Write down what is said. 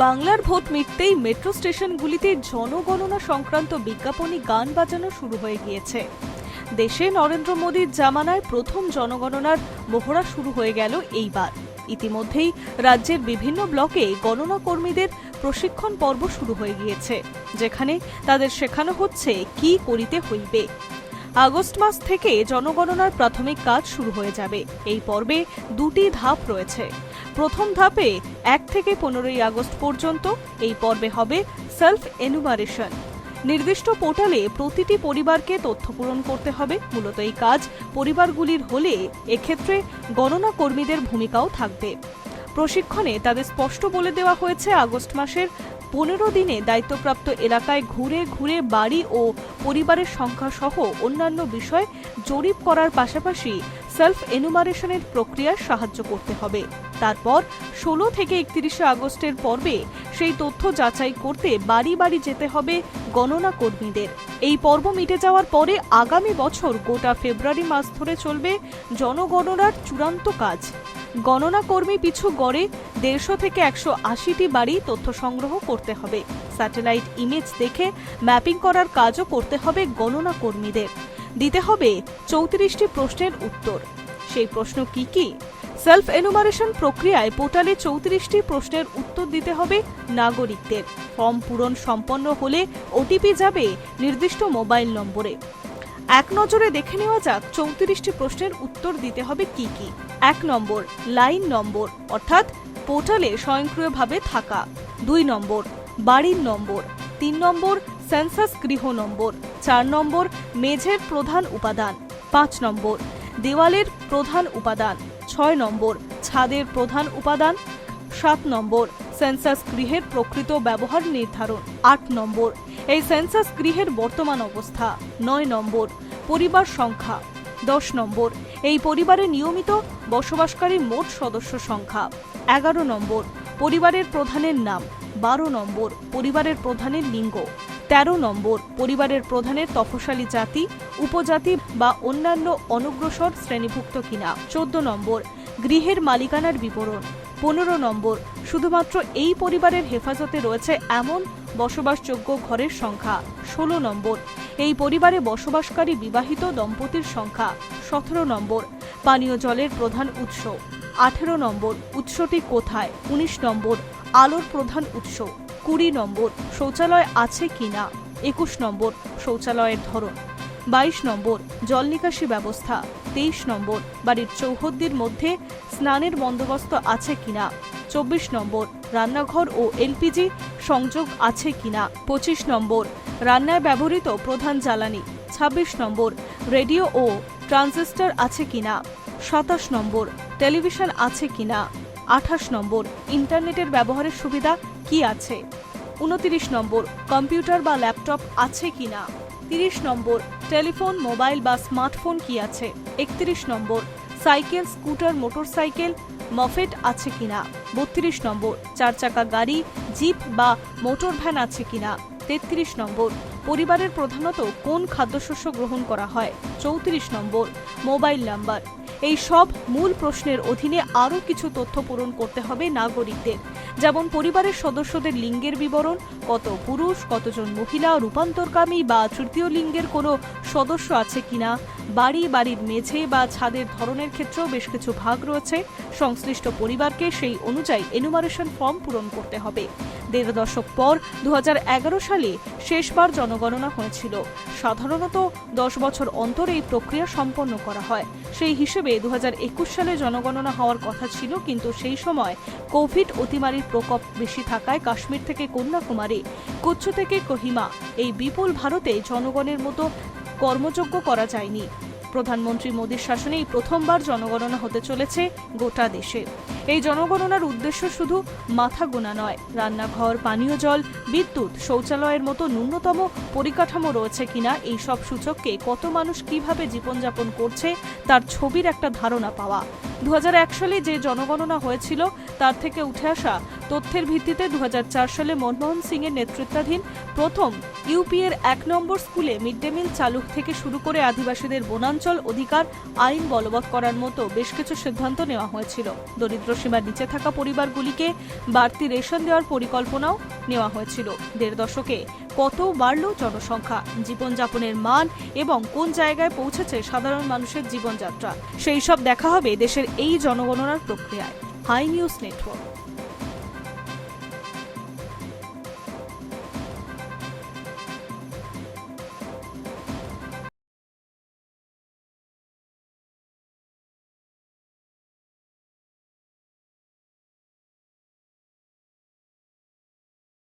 বাংলার vote মিটতেই metro স্টেশনগুলিতে জনগণনা সংক্রান্ত বিজ্ঞাপনী গান বাজানো শুরু হয়ে গিয়েছে। দেশে নরেন্দ্র মোদীর জামানায় প্রথম জনগণনার মহড়া শুরু হয়ে গেল এইবার। ইতিমধ্যেই রাজ্যের বিভিন্ন ব্লকে গণনা কর্মীদের প্রশিক্ষণ পর্ব শুরু হয়ে গিয়েছে, যেখানে তাদের শেখানো হচ্ছে কি করিতে হইবে। আগস্ট মাস থেকে জনগণনার প্রাথমিক কাজ শুরু হয়ে যাবে। এই পর্বে দুটি ধাপ রয়েছে। প্রথম ধাপে 1 থেকে 15 আগস্ট পর্যন্ত এই পর্বে হবে সেলফ এনুমারেশন। নির্দিষ্ট পোর্টালে প্রতিটি পরিবারকে তথ্য পূরণ করতে হবে। মূলত এই কাজ পরিবারগুলির হলে এক্ষেত্রে গণনা কর্মীদের ভূমিকাও থাকবে। প্রশিক্ষণে তাদের স্পষ্ট বলে দেওয়া হয়েছে আগস্ট মাসের 15 দিনে দায়িত্বপ্রাপ্ত এলাকায় ঘুরে ঘুরে বাড়ি ও পরিবারের সংখ্যা সহ অন্যান্য বিষয় জরিপ করার পাশাপাশি সেলফ এনুমারেশনের প্রক্রিয়ায় সাহায্য করতে হবে। তারপর 16 থেকে 31 আগস্টের পর্বে সেই তথ্য যাচাই করতে বাড়ি বাড়ি যেতে হবে গণনা কর্মীদের। এই পর্ব মিটে যাওয়ার পরে আগামী বছর গোটা ফেব্রুয়ারি মাস ধরে চলবে জনগণনার চূড়ান্ত কাজ। গণনা কর্মী পিছু গড়ে 150 থেকে 180টি বাড়ি তথ্য সংগ্রহ করতে হবে। স্যাটেলাইট ইমেজ দেখে ম্যাপিং করার কাজও করতে হবে গণনা কর্মীদের। দিতে হবে 34টি প্রশ্নের উত্তর। সেই প্রশ্ন কি কি? সেলফ এনুমারেশন প্রক্রিয়ায় পোর্টালে 34টি প্রশ্নের উত্তর দিতে হবে নাগরিকদের। ফর্ম পূরণ সম্পন্ন হলে ওটিপি যাবে নির্দিষ্ট মোবাইল নম্বরে। এক নজরে দেখে নেওয়া যাক 34টি প্রশ্নের উত্তর দিতে হবে কি কি। 1 নম্বর, লাইন নম্বর অর্থাৎ পোর্টালে স্বয়ংক্রিয়ভাবে থাকা। 2 নম্বর, বাড়ির নম্বর। 3 নম্বর, সেন্সাস গৃহ নম্বর। 4 নম্বর, মেঝের প্রধান উপাদান। 5 নম্বর, দেওয়ালের প্রধান উপাদান। 6 নম্বর, ছাদের প্রধান উপাদান। 7 নম্বর, সেন্সাস গৃহের প্রকৃত ব্যবহার নির্ধারণ। 8 নম্বর, এই সেন্সাস গৃহের বর্তমান অবস্থা। 9 নম্বর, পরিবার সংখ্যা। 10 নম্বর, এই পরিবারে নিয়মিত বসবাসকারী মোট সদস্য সংখ্যা। 11 নম্বর, পরিবারের প্রধানের নাম। 12 নম্বর, পরিবারের প্রধানের লিঙ্গ। 13 নম্বর, পরিবারের প্রধানের তফসিলি জাতি, উপজাতি বা অন্যান্য অনগ্রসর শ্রেণীভুক্ত কিনা। 14 নম্বর, গৃহের মালিকানার বিবরণ। 15 নম্বর, শুধুমাত্র এই পরিবারের হেফাজতে রয়েছে এমন বসবাসযোগ্য ঘরের সংখ্যা। 16 নম্বর, এই পরিবারে বসবাসকারী বিবাহিত দম্পতির সংখ্যা। 17 নম্বর, পানীয় জলের প্রধান উৎস। 18 নম্বর, উৎসটি কোথায়। 19 নম্বর, আলোর প্রধান উৎস। 20 নম্বর, শৌচালয় আছে কিনা। 21 নম্বর, শৌচালয়ের ধরন। 22 নম্বর, জল নিকাশি ব্যবস্থা। 23 নম্বর, বাড়ির চৌহদ্দির মধ্যে স্নানের বন্দোবস্ত আছে কিনা। 24 নম্বর, রান্নাঘর ও এলপিজি সংযোগ আছে কিনা। 25 নম্বর, রান্নায় ব্যবহৃত প্রধান জ্বালানি। 26 নম্বর, রেডিও ও ট্রানজিস্টর আছে কিনা। 27 নম্বর, টেলিভিশন আছে কিনা। 28 নম্বর, ইন্টারনেটের ব্যবহারের সুবিধা কি আছে। 29 নম্বর, কম্পিউটার বা ল্যাপটপ আছে কিনা। 30 নম্বর, টেলিফোন, মোবাইল বা স্মার্টফোন কি আছে। 31 নম্বর, সাইকেল, স্কুটার, মোটরসাইকেল, মফেট আছে কিনা। 32 নম্বর, 4 চাকা গাড়ি, জিপ বা মোটর ভ্যান আছে কিনা। 33 নম্বর, পরিবারের প্রধানত কোন খাদ্যশস্য গ্রহণ করা হয়। 34 নম্বর, মোবাইল নাম্বার। এই সব মূল প্রশ্নের অধীনে আরও কিছু তথ্য পূরণ করতে হবে নাগরিকদের, যেমন পরিবারের সদস্যদের লিঙ্গের বিবরণ, কত পুরুষ, কতজন মহিলা, রূপান্তরকামী বা তৃতীয় লিঙ্গের কোনো সদস্য আছে কিনা। বাড়ির মেঝে বা ছাদের ধরনের ক্ষেত্রেও বেশ কিছু ভাগ রয়েছে। সংশ্লিষ্ট পরিবারকে সেই অনুযায়ী এনুমারেশন ফর্ম পূরণ করতে হবে। 1.5 দশক পর 2011 সালে শেষবার জনগণনা হয়েছিল। সাধারণত 10 বছর অন্তর এই প্রক্রিয়া সম্পন্ন করা হয়। সেই হিসেবে 2021 সালে জনগণনা হওয়ার কথা ছিল, কিন্তু সেই সময় কোভিড অতিমারির প্রকোপ বেশি থাকায় কাশ্মীর থেকে কন্যাকুমারী, কচ্ছ থেকে কোহিমা এই বিপুল ভারতে জনগণের মতো কর্মযোগ্য করা যায়নি। প্রধানমন্ত্রী মোদীর শাসনে এই প্রথমবার জনগণনা হতে চলেছে গোটা দেশে। এই জনগণনার উদ্দেশ্য শুধু মাথা গোনা নয়, রান্নাঘর, পানীয় জল, বিদ্যুৎ, শৌচালয়ের মতো ন্যূনতম পরিকাঠামো রয়েছে কিনা, এই সব সূচককে কত মানুষ কিভাবে জীবনযাপন করছে তার ছবির একটা ধারণা পাওয়া। 2001 সালে যে জনগণনা হয়েছিল তার থেকে উঠে আসা তথ্যের ভিত্তিতে 2004 সালে মনমোহন সিং এর নেতৃত্বাধীন প্রথম ইউপি এর 1 নম্বর স্কুলে মিড ডে মিল চালু থেকে শুরু করে আদিবাসীদের বনাঞ্চল অধিকার আইন বলবৎ করার মতো বেশ কিছু সিদ্ধান্ত নেওয়া হয়েছিল। দরিদ্র সীমার নিচে থাকা পরিবারগুলিকে বাড়তি রেশন দেওয়ার পরিকল্পনাও নেওয়া হয়েছিল। 1.5 দশকে কত বাড়ল জনসংখ্যা, জীবনযাপনের মান এবং কোন জায়গায় পৌঁছেছে সাধারণ মানুষের জীবনযাত্রা, সেই সব দেখা হবে দেশের এই জনগণনার প্রক্রিয়ায়। Hi news network.